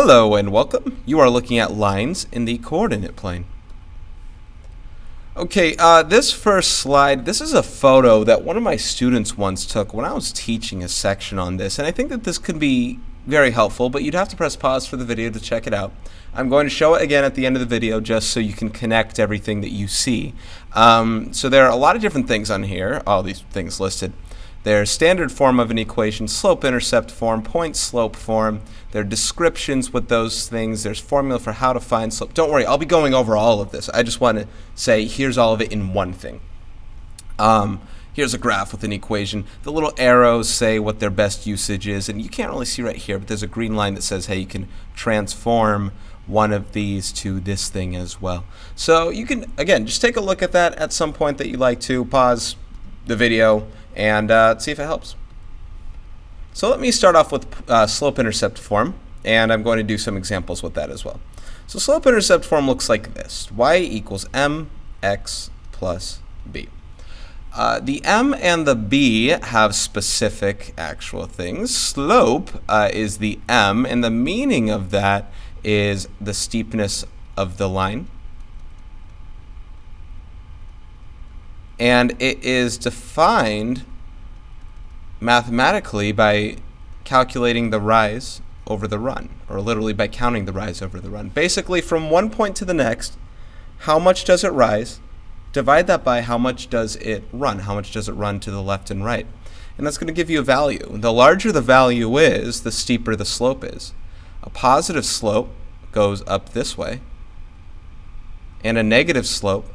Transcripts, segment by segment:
Hello and welcome. You are looking at lines in the coordinate plane. Okay, this first slide, this is a photo that one of my students once took when I was teaching a section on this, and I think that this could be very helpful, but you'd have to press pause for the video to check it out. I'm going to show it again at the end of the video just so you can connect everything that you see. So there are a lot of different things on here, all these things listed. There's standard form of an equation, slope-intercept form, point-slope form. There are descriptions with those things. There's formula for how to find slope. Don't worry, I'll be going over all of this. I just want to say here's all of it in one thing. Here's a graph with an equation. The little arrows say what their best usage is, and you can't really see right here, but there's a green line that says, hey, you can transform one of these to this thing as well. So you can, again, just take a look at that at some point that you like to. Pause the video and see if it helps. So let me start off with slope-intercept form, and I'm going to do some examples with that as well. So slope-intercept form looks like this. Y equals mx plus b. The m and the b have specific actual things. Slope is the m, and the meaning of that is the steepness of the line. And it is defined mathematically by calculating the rise over the run, or literally by counting the rise over the run. Basically, from one point to the next, how much does it rise? Divide that by how much does it run? How much does it run to the left and right? And that's going to give you a value. The larger the value is, the steeper the slope is. A positive slope goes up this way, and a negative slope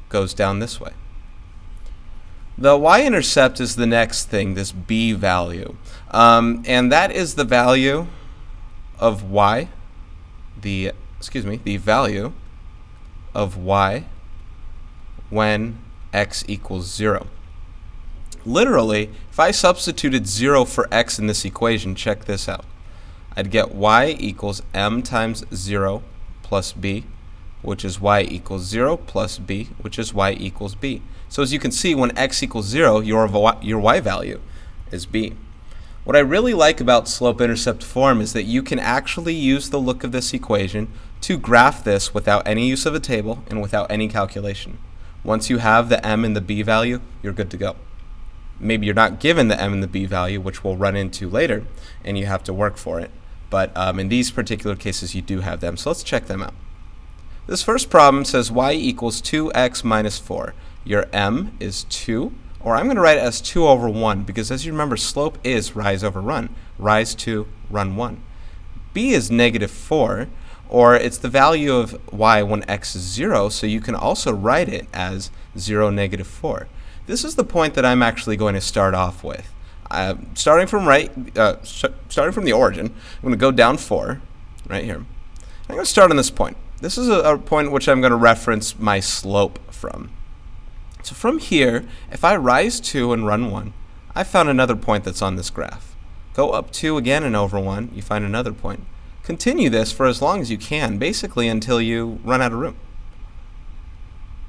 goes down this way. The y-intercept is the next thing, this b value, and that is the value of y, the value of y when x equals 0. Literally, if I substituted 0 for x in this equation, check this out. I'd get y equals m times 0 plus b, which is y equals 0 plus b, which is y equals b. So as you can see, when x equals 0, your y value is b. What I really like about slope-intercept form is that you can actually use the look of this equation to graph this without any use of a table and without any calculation. Once you have the m and the b value, you're good to go. Maybe you're not given the m and the b value, which we'll run into later, and you have to work for it. But in these particular cases, you do have them. So let's check them out. This first problem says y equals 2x minus 4. Your m is 2, or I'm going to write it as 2 over 1, because as you remember, slope is rise over run. Rise 2, run 1. B is negative 4, or it's the value of y when x is 0, so you can also write it as 0, negative 4. This is the point that I'm actually going to start off with. Starting from the origin, I'm going to go down 4, right here. I'm going to start on this point. This is a point which I'm going to reference my slope from. So from here, if I rise 2 and run 1, I found another point that's on this graph. Go up 2 again and over 1, you find another point. Continue this for as long as you can, basically until you run out of room.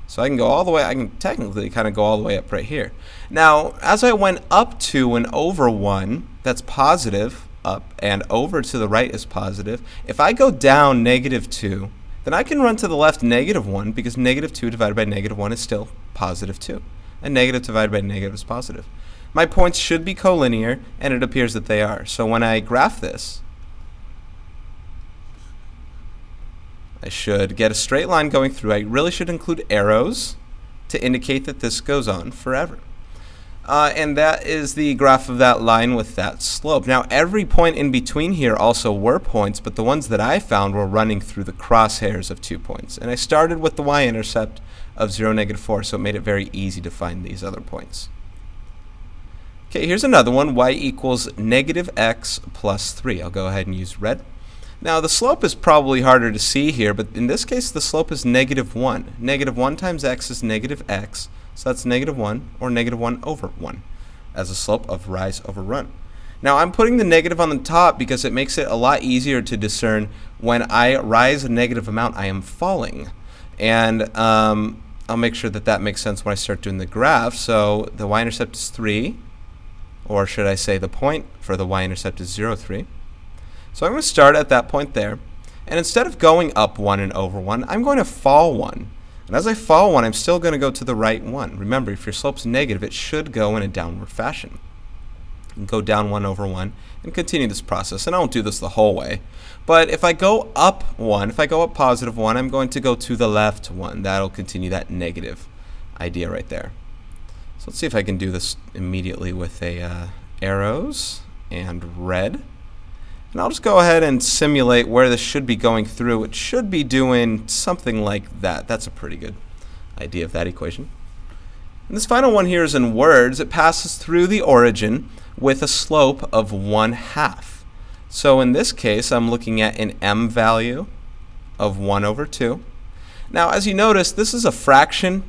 So I can go all the way, I can technically kind of go all the way up right here. Now, as I went up 2 and over 1, that's positive, up, and over to the right is positive. If I go down negative 2, then I can run to the left negative 1, because negative 2 divided by negative 1 is still positive 2. And negative divided by negative is positive. My points should be collinear, and it appears that they are. So when I graph this, I should get a straight line going through. I really should include arrows to indicate that this goes on forever. And that is the graph of that line with that slope. Now, every point in between here also were points, but the ones that I found were running through the crosshairs of 2 points. And I started with the y-intercept of 0, negative 4, so it made it very easy to find these other points. Okay, here's another one, y equals negative x plus 3. I'll go ahead and use red. Now, the slope is probably harder to see here, but in this case, the slope is negative 1. Negative 1 times x is negative x. So that's negative 1, or negative 1 over 1, as a slope of rise over run. Now I'm putting the negative on the top because it makes it a lot easier to discern when I rise a negative amount, I am falling. And I'll make sure that that makes sense when I start doing the graph. So the y-intercept is 3, or should I say the point for the y-intercept is 0, 3. So I'm going to start at that point there. And instead of going up 1 and over 1, I'm going to fall 1. And as I fall 1, I'm still going to go to the right 1. Remember, if your slope's negative, it should go in a downward fashion. And go down 1 over 1 and continue this process. And I won't do this the whole way. But if I go up 1, if I go up positive 1, I'm going to go to the left 1. That'll continue that negative idea right there. So let's see if I can do this immediately with arrows and red. And I'll just go ahead and simulate where this should be going through. It should be doing something like that. That's a pretty good idea of that equation. And this final one here is in words. It passes through the origin with a slope of 1/2. So in this case, I'm looking at an m value of 1 over 2. Now, as you notice, this is a fraction.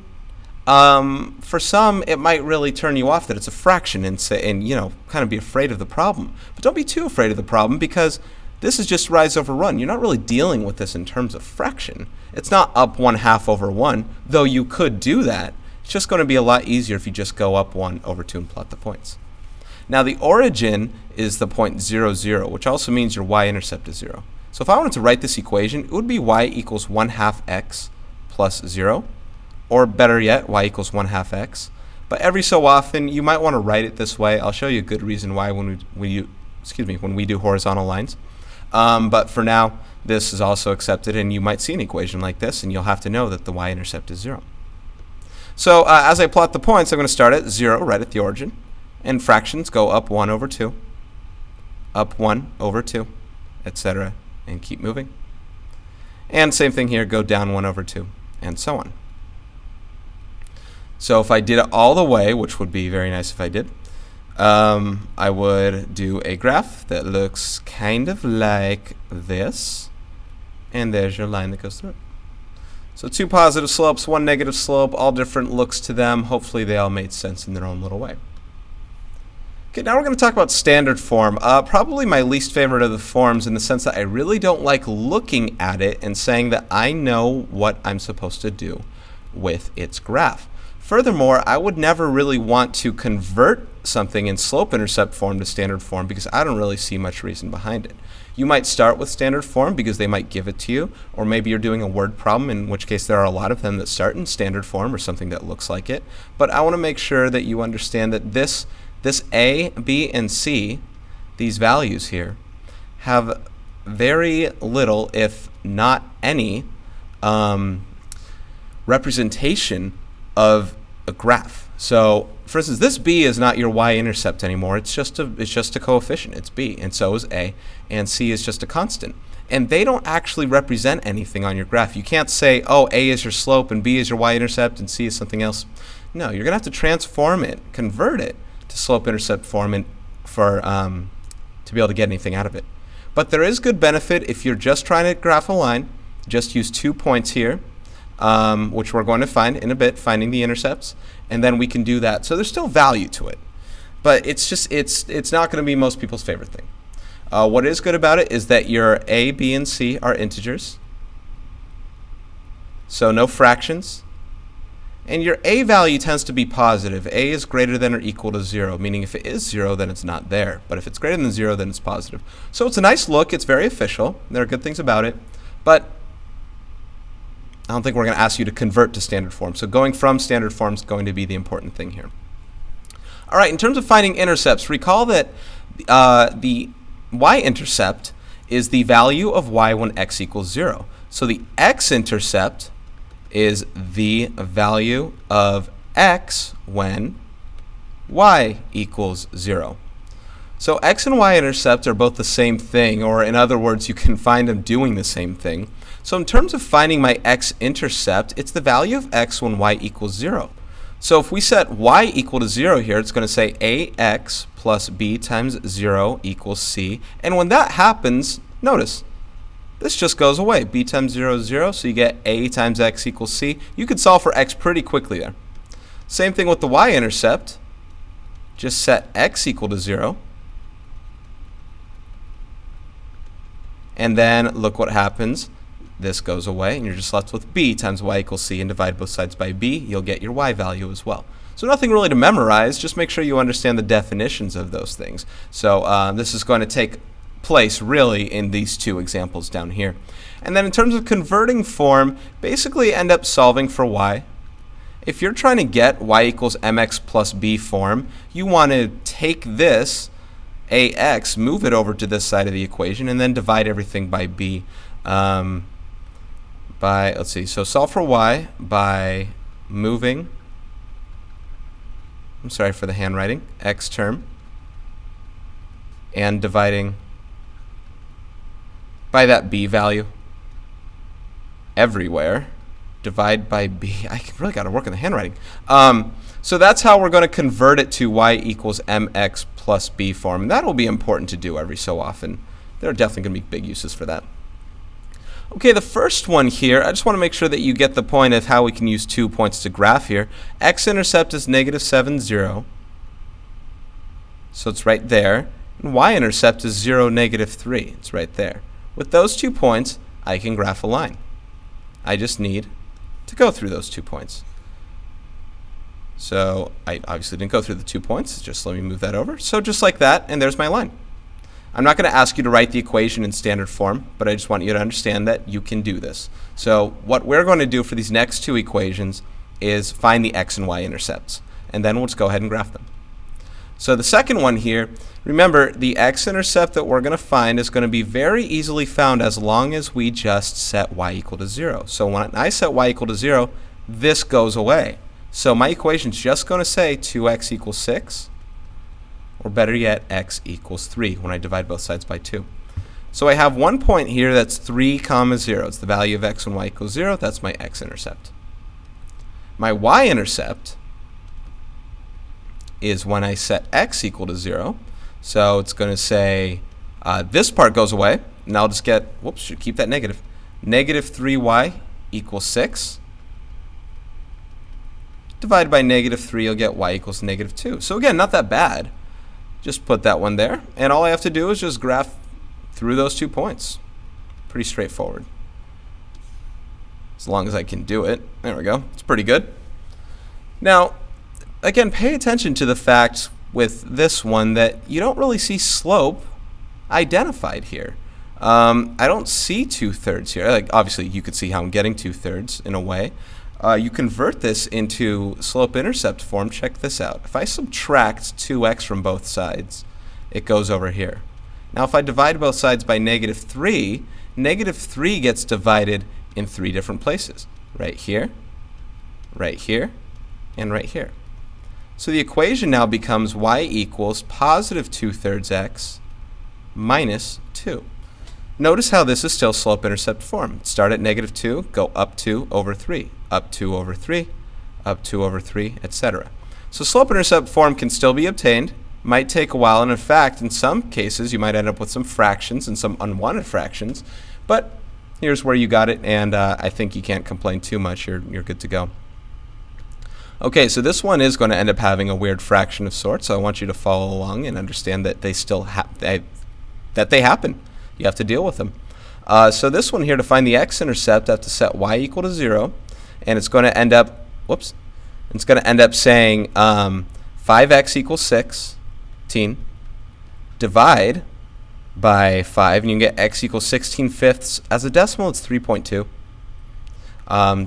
For some, it might really turn you off that it's a fraction and kind of be afraid of the problem. But don't be too afraid of the problem, because this is just rise over run. You're not really dealing with this in terms of fraction. It's not up 1/2 over 1, though you could do that. It's just going to be a lot easier if you just go up 1 over 2 and plot the points. Now, the origin is the point 0, 0, which also means your y-intercept is 0. So if I wanted to write this equation, it would be y equals 1/2 x plus 0. Or better yet, y equals 1/2 x. But every so often, you might want to write it this way. I'll show you a good reason why when we do horizontal lines. But for now, this is also accepted, and you might see an equation like this, and you'll have to know that the y-intercept is 0. So as I plot the points, I'm going to start at 0 right at the origin, and fractions go up 1 over 2, up 1 over 2, etc., and keep moving. And same thing here, go down 1 over 2, and so on. So if I did it all the way, which would be very nice if I did, I would do a graph that looks kind of like this. And there's your line that goes through it. So 2 positive slopes, 1 negative slope, all different looks to them. Hopefully they all made sense in their own little way. Okay, now we're going to talk about standard form. Probably my least favorite of the forms, in the sense that I really don't like looking at it and saying that I know what I'm supposed to do with its graph. Furthermore, I would never really want to convert something in slope-intercept form to standard form, because I don't really see much reason behind it. You might start with standard form because they might give it to you, or maybe you're doing a word problem, in which case there are a lot of them that start in standard form or something that looks like it. But I want to make sure that you understand that this A, B, and C, these values here, have very little, if not any, representation of a graph. So, for instance, this B is not your y-intercept anymore. It's just a coefficient. It's B, and so is A, and C is just a constant. And they don't actually represent anything on your graph. You can't say, oh, A is your slope, and B is your y-intercept, and C is something else. No, you're going to have to transform it, convert it to slope-intercept form to be able to get anything out of it. But there is good benefit if you're just trying to graph a line. Just use 2 points here, which we're going to find in a bit, finding the intercepts, and then we can do that. So there's still value to it, but it's not going to be most people's favorite thing. What is good about it is that your A, B, and C are integers, so no fractions, and your A value tends to be positive. A is greater than or equal to 0, meaning if it is 0, then it's not there, but if it's greater than 0, then it's positive. So it's a nice look. It's very official. There are good things about it, but I don't think we're going to ask you to convert to standard form. So going from standard form is going to be the important thing here. All right, in terms of finding intercepts, recall that the y-intercept is the value of y when x equals 0. So the x-intercept is the value of x when y equals 0. So x and y-intercept are both the same thing, or in other words, you can find them doing the same thing. So in terms of finding my x-intercept, it's the value of x when y equals 0. So if we set y equal to 0 here, it's going to say ax plus b times 0 equals c. And when that happens, notice, this just goes away. B times 0 is 0, so you get a times x equals c. You could solve for x pretty quickly there. Same thing with the y-intercept. Just set x equal to 0. And then look what happens. This goes away, and you're just left with b times y equals c, and divide both sides by b. You'll get your y value as well. So nothing really to memorize. Just make sure you understand the definitions of those things. So this is going to take place really in these two examples down here. And then in terms of converting form, basically end up solving for y. If you're trying to get y equals mx plus b form, you want to take this ax, move it over to this side of the equation, and then divide everything by b. Let's see, so solve for y by moving, I'm sorry for the handwriting, x term, and dividing by that b value everywhere. Divide by b. I really got to work on the handwriting. So that's how we're going to convert it to y equals mx plus b form. And that will be important to do every so often. There are definitely going to be big uses for that. Okay, the first one here, I just want to make sure that you get the point of how we can use 2 points to graph here. X-intercept is -7, 0. So it's right there. And y-intercept is 0, -3. It's right there. With those 2 points, I can graph a line. I just need to go through those 2 points. So I obviously didn't go through the 2 points. Just let me move that over. So just like that, and there's my line. I'm not going to ask you to write the equation in standard form, but I just want you to understand that you can do this. So what we're going to do for these next 2 equations is find the x and y intercepts, and then we'll just go ahead and graph them. So the second one here, remember the x-intercept that we're going to find is going to be very easily found as long as we just set y equal to 0. So when I set y equal to 0, this goes away. So my equation is just going to say 2x equals 6, or better yet, x equals 3 when I divide both sides by 2. So I have one point here that's 3, 0. It's the value of x when y equals 0. That's my x-intercept. My y-intercept is when I set x equal to 0. So it's going to say this part goes away, and I'll just get, whoops, should keep that negative. -3y equals 6. Divided by -3, you'll get y equals -2. So again, not that bad. Just put that one there, and all I have to do is just graph through those 2 points. Pretty straightforward. As long as I can do it. There we go. It's pretty good. Now, again, pay attention to the fact with this one that you don't really see slope identified here. I don't see 2/3 here. Like, obviously, you could see how I'm getting 2/3 in a way. You convert this into slope-intercept form. Check this out. If I subtract 2x from both sides, it goes over here. Now, if I divide both sides by -3, -3 gets divided in 3 different places. Right here, and right here. So the equation now becomes y equals +2/3 x minus 2. Notice how this is still slope-intercept form. Start at -2, go up 2 over 3, up 2 over 3, up 2 over 3, etc. So slope-intercept form can still be obtained. Might take a while, and in fact, in some cases, you might end up with some fractions and some unwanted fractions. But here's where you got it, and I think you can't complain too much. You're good to go. Okay, so this one is going to end up having a weird fraction of sorts, so I want you to follow along and understand that they still they happen. You have to deal with them. So this one here, to find the x-intercept, I have to set y equal to 0, and it's going to end up, whoops, it's going to end up saying 5x equals 16, divide by 5, and you can get x equals 16/5. As a decimal, it's 3.2.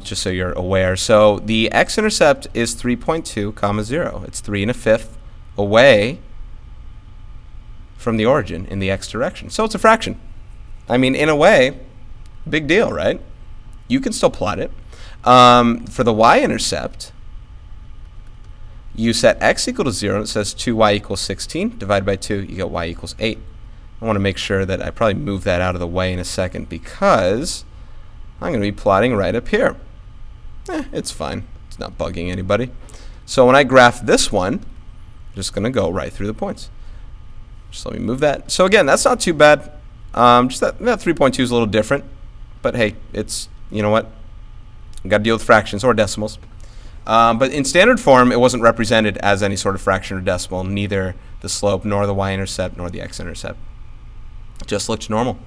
Just so you're aware. So the x-intercept is 3.2, 0. It's 3 1/5 away from the origin in the x direction. So it's a fraction. I mean, in a way, big deal, right? You can still plot it. For the y-intercept, you set x equal to 0, and it says 2y equals 16. Divided by 2, you get y equals 8. I want to make sure that I probably move that out of the way in a second because I'm going to be plotting right up here. It's fine. It's not bugging anybody. So when I graph this one, I'm just going to go right through the points. Just let me move that. So again, that's not too bad. Just that 3.2 is a little different. But hey, it's, you know what? Got to deal with fractions or decimals. But in standard form, it wasn't represented as any sort of fraction or decimal, neither the slope, nor the y-intercept, nor the x-intercept. It just looked normal.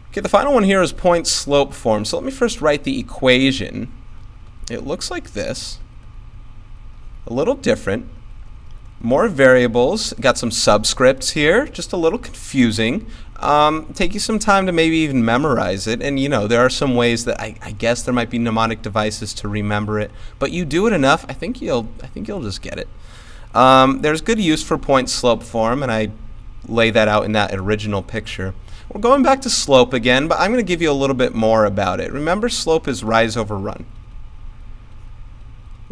Okay, the final one here is point-slope form. So let me first write the equation. It looks like this. A little different. More variables, got some subscripts here, just a little confusing. Take you some time to maybe even memorize it, and there are some ways that I guess there might be mnemonic devices to remember it, but you do it enough, I think you'll just get it. There's good use for point slope form, and I lay that out in that original picture. We're going back to slope again, but I'm going to give you a little bit more about it. Remember, slope is rise over run.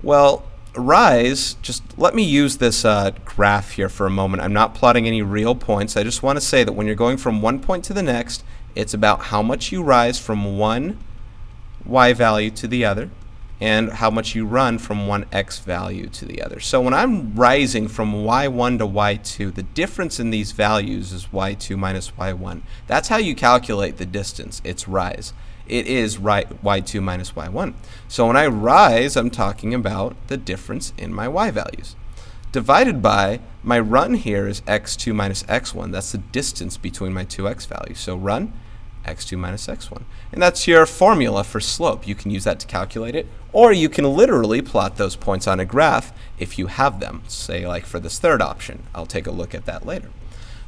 Well, rise, just let me use this graph here for a moment. I'm not plotting any real points. I just want to say that when you're going from one point to the next, it's about how much you rise from one y value to the other and how much you run from one x value to the other. So when I'm rising from y1 to y2, the difference in these values is y2 minus y1. That's how you calculate the distance. It's rise. It is y2 minus y1. So when I rise, I'm talking about the difference in my y values. Divided by my run here is x2 minus x1. That's the distance between my two x values. So run, x2 minus x1. And that's your formula for slope. You can use that to calculate it, or you can literally plot those points on a graph if you have them. Say like for this third option. I'll take a look at that later.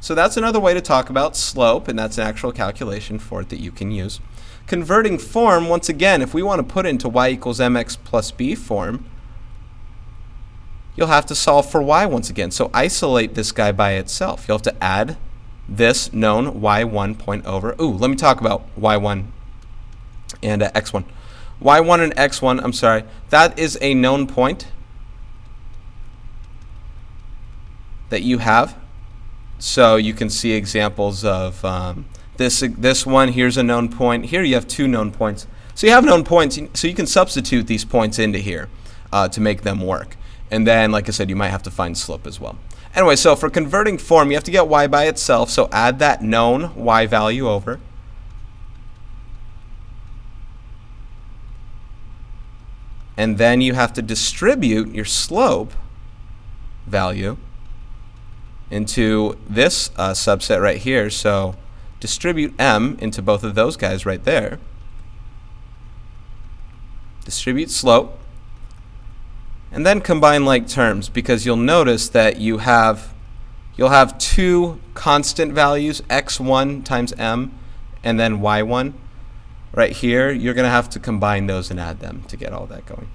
So that's another way to talk about slope, and that's an actual calculation for it that you can use. Converting form, once again, if we want to put it into y equals mx plus b form, you'll have to solve for y once again. So isolate this guy by itself. You'll have to add this known y1 point over. Let me talk about y1 and x1. y1 and x1, I'm sorry, that is a known point that you have. So you can see examples of this one. Here's a known point. Here you have two known points. So you have known points, so you can substitute these points into here to make them work. And then, like I said, you might have to find slope as well. Anyway, so for converting form, you have to get y by itself, so add that known y value over. And then you have to distribute your slope value into this subset right here. So distribute m into both of those guys right there. Distribute slope. And then combine like terms, because you'll notice that you'll have two constant values, x1 times m and then y1. Right here, you're going to have to combine those and add them to get all that going.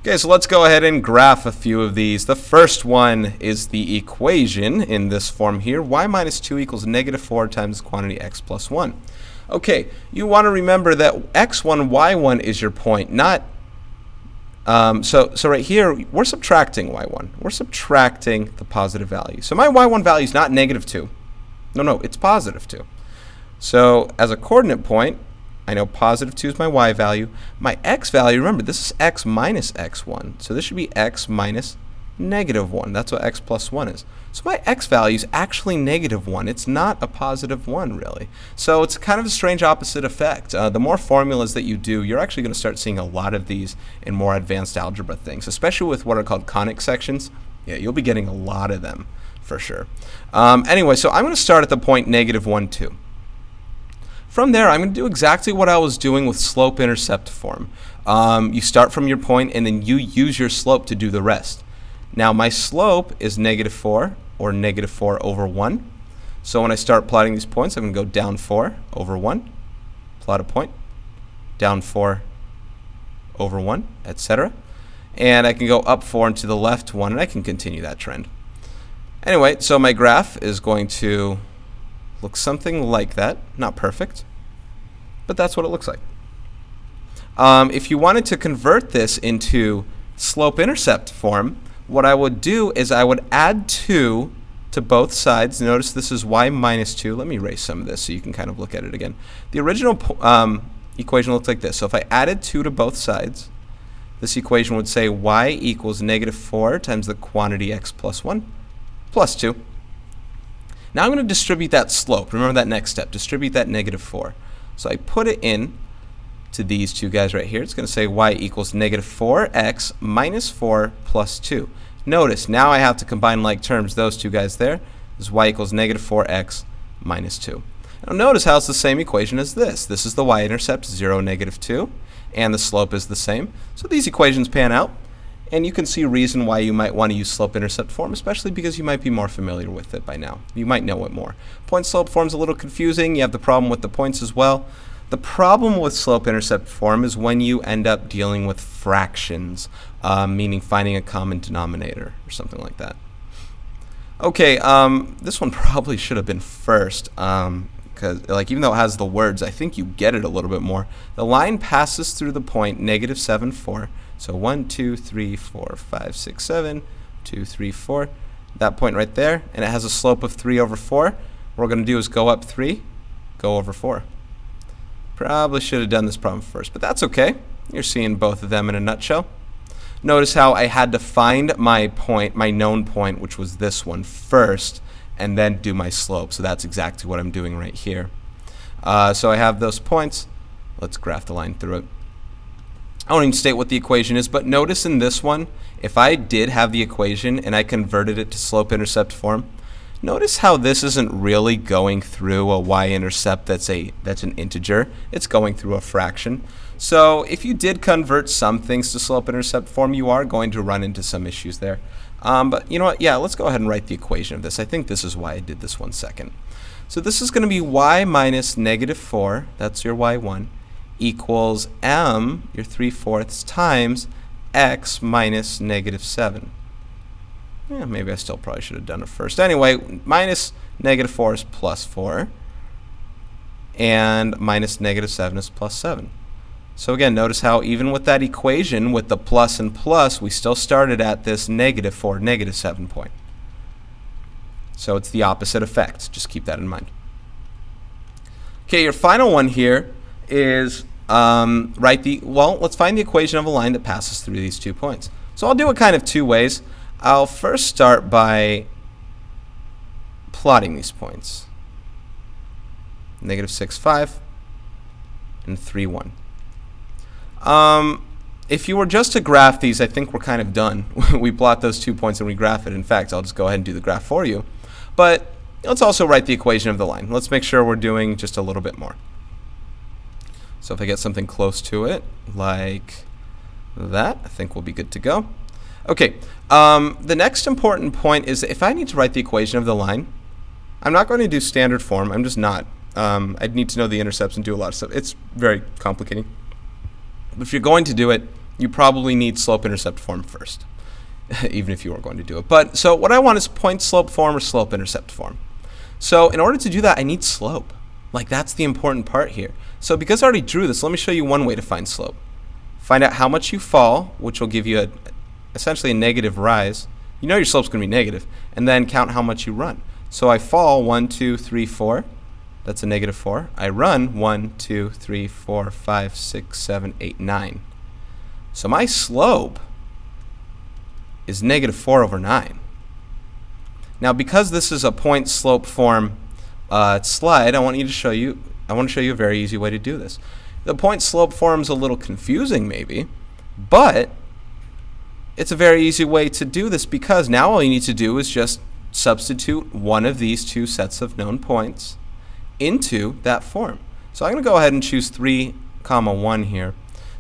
Okay, so let's go ahead and graph a few of these. The first one is the equation in this form here. Y minus 2 equals negative 4 times the quantity x plus 1. Okay, you want to remember that x1, y1 is your point, not... So right here, we're subtracting y1. We're subtracting the positive value. So my y1 value is not negative 2. No, it's positive 2. So as a coordinate point, I know positive 2 is my y value. My x value, remember, this is x minus x1. So this should be x minus negative 1. That's what x plus 1 is. So my x value is actually negative 1. It's not a positive 1, really. So it's kind of a strange opposite effect. The more formulas that you do, you're actually going to start seeing a lot of these in more advanced algebra things, especially with what are called conic sections. Yeah, you'll be getting a lot of them for sure. Anyway, so I'm going to start at the point negative 1, 2. From there, I'm going to do exactly what I was doing with slope-intercept form. You start from your point, and then you use your slope to do the rest. Now, my slope is negative 4, or negative 4 over 1. So when I start plotting these points, I'm going to go down 4 over 1, plot a point, down 4 over 1, etc. And I can go up 4 and to the left 1, and I can continue that trend. Anyway, so my graph is going to look something like that. Not perfect, but that's what it looks like. If you wanted to convert this into slope-intercept form, what I would do is I would add 2 to both sides. Notice this is y minus 2. Let me erase some of this so you can kind of look at it again. The original equation looks like this. So if I added 2 to both sides, this equation would say y equals negative 4 times the quantity x plus 1 plus 2. Now I'm going to distribute that slope. Remember that next step. Distribute that negative 4. So I put it in to these two guys right here. It's going to say y equals negative 4x minus 4 plus 2. Notice, now I have to combine like terms. Those two guys there is y equals negative 4x minus 2. Now notice how it's the same equation as this. This is the y-intercept, 0, negative 2, and the slope is the same. So these equations pan out. And you can see a reason why you might want to use slope-intercept form, especially because you might be more familiar with it by now. You might know it more. Point-slope form's a little confusing. You have the problem with the points as well. The problem with slope-intercept form is when you end up dealing with fractions, meaning finding a common denominator or something like that. Okay, this one probably should have been first, because even though it has the words, I think you get it a little bit more. The line passes through the point -7, 4. So 1, 2, 3, 4, 5, 6, 7, 2, 3, 4. That point right there, and it has a slope of 3 over 4. What we're going to do is go up 3, go over 4. Probably should have done this problem first, but that's okay. You're seeing both of them in a nutshell. Notice how I had to find my point, my known point, which was this one, first, and then do my slope. So that's exactly what I'm doing right here. So I have those points. Let's graph the line through it. I won't even state what the equation is, but notice in this one, if I did have the equation and I converted it to slope-intercept form, notice how this isn't really going through a y-intercept that's an integer. It's going through a fraction. So if you did convert some things to slope-intercept form, you are going to run into some issues there. But you know what? Yeah, let's go ahead and write the equation of this. I think this is why I did this 1 second. So this is going to be y minus -4, that's your y1, equals m, your 3/4, times x minus -7. Yeah, maybe I still probably should have done it first. Anyway, minus -4 is +4, and minus -7 is +7. So again, notice how even with that equation, with the plus and plus, we still started at this -4, -7 point. So it's the opposite effect. Just keep that in mind. Okay, your final one here is let's find the equation of a line that passes through these 2 points. So I'll do it kind of 2 ways. I'll first start by plotting these points. -6, 5, and 3, 1. If you were just to graph these, I think we're kind of done. We plot those 2 points and we graph it. In fact, I'll just go ahead and do the graph for you. But let's also write the equation of the line. Let's make sure we're doing just a little bit more. So if I get something close to it, like that, I think we'll be good to go. Okay, the next important point is that if I need to write the equation of the line, I'm not going to do standard form. I'm just not. I'd need to know the intercepts and do a lot of stuff. It's very complicating. But if you're going to do it, you probably need slope-intercept form first, even if you are going to do it. But so what I want is point-slope form or slope-intercept form. So in order to do that, I need slope. Like, that's the important part here. So because I already drew this, let me show you one way to find slope. Find out how much you fall, which will give you essentially a negative rise. You know your slope's going to be negative. And then count how much you run. So I fall 1, 2, 3, 4. That's a -4. I run 1, 2, 3, 4, 5, 6, 7, 8, 9. So my slope is -4 over 9. Now, because this is a point slope form slide, I want to show you a very easy way to do this. The point slope form is a little confusing maybe, but it's a very easy way to do this because now all you need to do is just substitute one of these 2 sets of known points into that form. So I'm going to go ahead and choose 3, 1 here.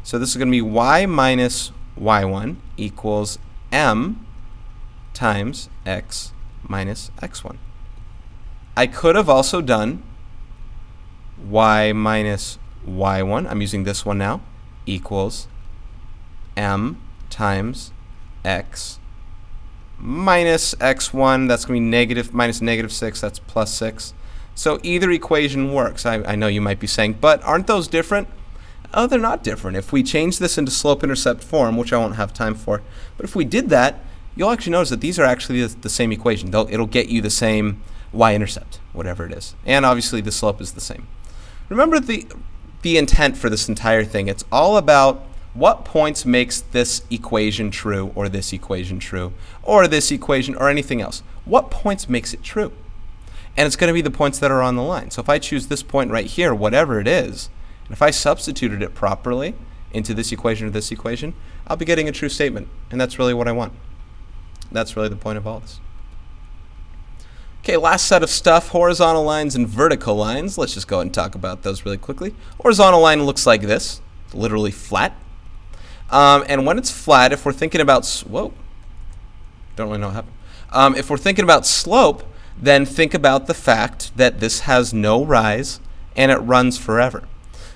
So this is going to be y minus y1 equals m times x minus x1. I could have also done y minus y1, I'm using this one now, equals m times x minus x1, that's going to be minus -6, that's +6. So either equation works. I know you might be saying, but aren't those different? Oh, they're not different. If we change this into slope-intercept form, which I won't have time for, but if we did that, you'll actually notice that these are actually the same equation. It'll get you the same y-intercept, whatever it is. And obviously the slope is the same. Remember the intent for this entire thing. It's all about what points makes this equation true, or this equation true, or this equation, or anything else. What points makes it true? And it's going to be the points that are on the line. So if I choose this point right here, whatever it is, and if I substituted it properly into this equation or this equation, I'll be getting a true statement. And that's really what I want. That's really the point of all this. Okay, last set of stuff, horizontal lines and vertical lines. Let's just go ahead and talk about those really quickly. Horizontal line looks like this. It's literally flat. And when it's flat, if we're thinking about, whoa, don't really know what happened. If we're thinking about slope, then think about the fact that this has no rise and it runs forever.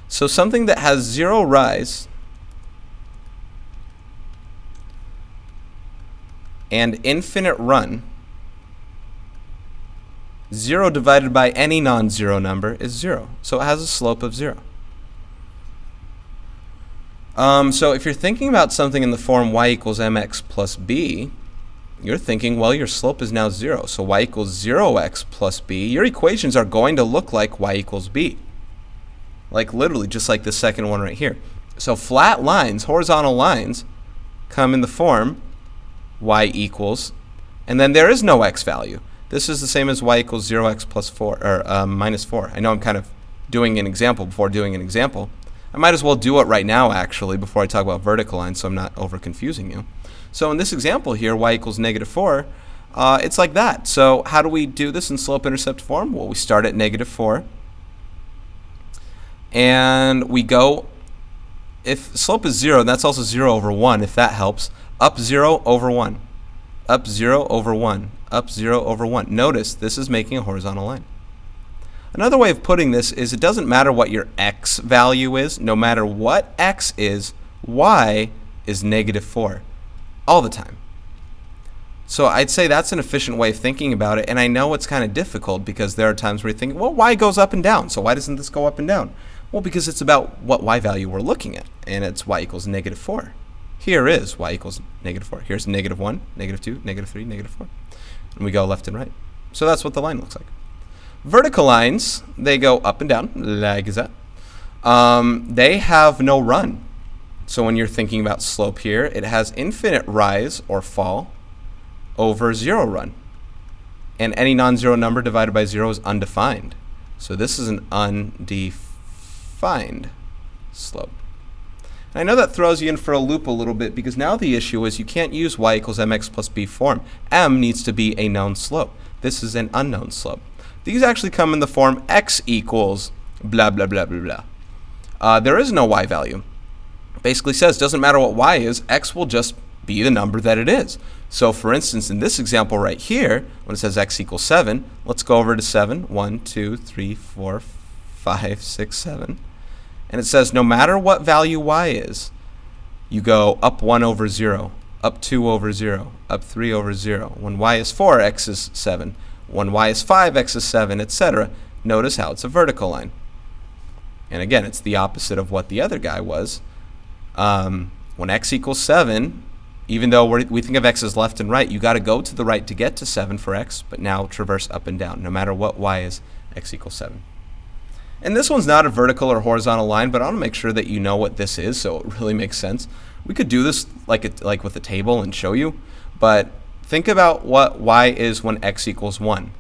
So something that has 0 rise and infinite run, 0 divided by any non-zero number is 0. So it has a slope of 0. So if you're thinking about something in the form y equals mx plus b, you're thinking, well, your slope is now 0. So y equals 0x plus b. Your equations are going to look like y equals b. Like literally, just like the second one right here. So flat lines, horizontal lines, come in the form y equals, and then there is no x value. This is the same as y equals 0x plus 4, or minus 4. I know I'm kind of doing an example before doing an example. I might as well do it right now, actually, before I talk about vertical lines, so I'm not over confusing you. So in this example here, y equals negative 4, it's like that. So how do we do this in slope-intercept form? Well, we start at negative 4, and we go, if slope is 0, that's also 0 over 1, if that helps, up 0 over 1, up 0 over 1, up 0 over 1. Notice this is making a horizontal line. Another way of putting this is it doesn't matter what your x value is. No matter what x is, y is negative 4 all the time. So I'd say that's an efficient way of thinking about it, and I know it's kind of difficult because there are times where you think, well, y goes up and down, so why doesn't this go up and down? Well, because it's about what y value we're looking at, and it's y equals negative 4. Here is y equals negative 4. Here's negative 1, negative 2, negative 3, negative 4. And we go left and right. So that's what the line looks like. Vertical lines, they go up and down, like that. They have no run. So when you're thinking about slope here, it has infinite rise or fall over 0 run. And any non-zero number divided by 0 is undefined. So this is an undefined slope. And I know that throws you in for a loop a little bit because now the issue is you can't use y equals mx plus b form. M needs to be a known slope. This is an unknown slope. These actually come in the form x equals blah, blah, blah, blah, blah. There is no y value. Basically says doesn't matter what y is, x will just be the number that it is. So for instance, in this example right here, when it says x equals 7, let's go over to 7. 1, 2, 3, 4, 5, 6, 7. And it says no matter what value y is, you go up 1 over 0, up 2 over 0, up 3 over 0. When y is 4, x is 7. When y is 5, x is 7, etc. Notice how it's a vertical line. And again, it's the opposite of what the other guy was. When x equals 7, even though we think of x as left and right, you got to go to the right to get to 7 for x, but now traverse up and down. No matter what y is, x equals 7. And this one's not a vertical or horizontal line, but I want to make sure that you know what this is so it really makes sense. We could do this like with a table and show you, but think about what y is when x equals 1.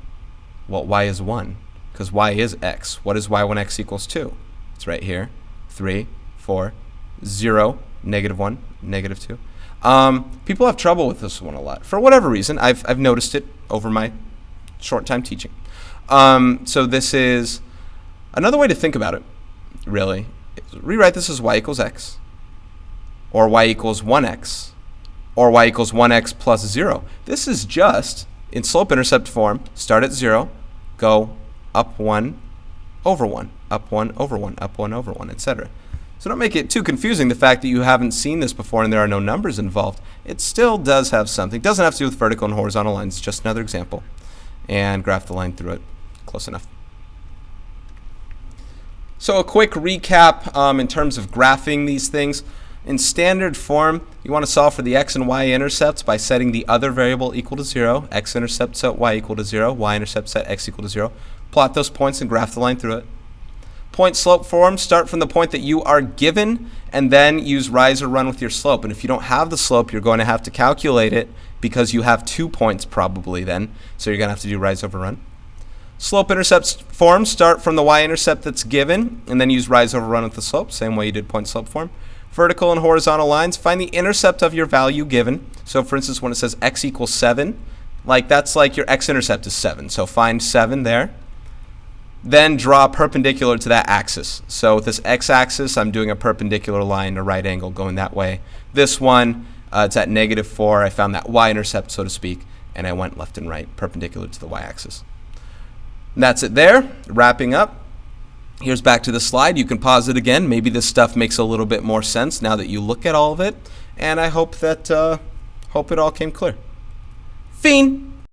Well, y is 1, because y is x. What is y when x equals 2? It's right here. 3, 4, 0, negative 1, negative 2. People have trouble with this one a lot. For whatever reason, I've noticed it over my short time teaching. So this is another way to think about it, really. Rewrite this as y equals x, or y equals 1x, or y equals 1x plus 0. This is just, in slope-intercept form, start at 0, go up 1 over 1, up 1 over 1, up 1 over 1, etc. So don't make it too confusing, the fact that you haven't seen this before and there are no numbers involved. It still does have something. It doesn't have to do with vertical and horizontal lines, it's just another example. And graph the line through it. Close enough. So a quick recap in terms of graphing these things. In standard form, you want to solve for the x and y intercepts by setting the other variable equal to 0, x-intercept set y equal to 0, y-intercept set x equal to 0. Plot those points and graph the line through it. Point slope form, start from the point that you are given and then use rise or run with your slope. And if you don't have the slope, you're going to have to calculate it because you have 2 points probably then. So you're going to have to do rise over run. Slope-intercept form, start from the y-intercept that's given and then use rise over run with the slope, same way you did point slope form. Vertical and horizontal lines, find the intercept of your value given. So for instance, when it says x equals 7, that's like your x-intercept is 7. So find 7 there. then draw perpendicular to that axis. So with this x-axis, I'm doing a perpendicular line, a right angle going that way. This one, it's at -4. I found that y-intercept, so to speak, and I went left and right, perpendicular to the y-axis. And that's it there. Wrapping up. Here's back to the slide. You can pause it again. Maybe this stuff makes a little bit more sense now that you look at all of it. And I hope that hope it all came clear. Fiend.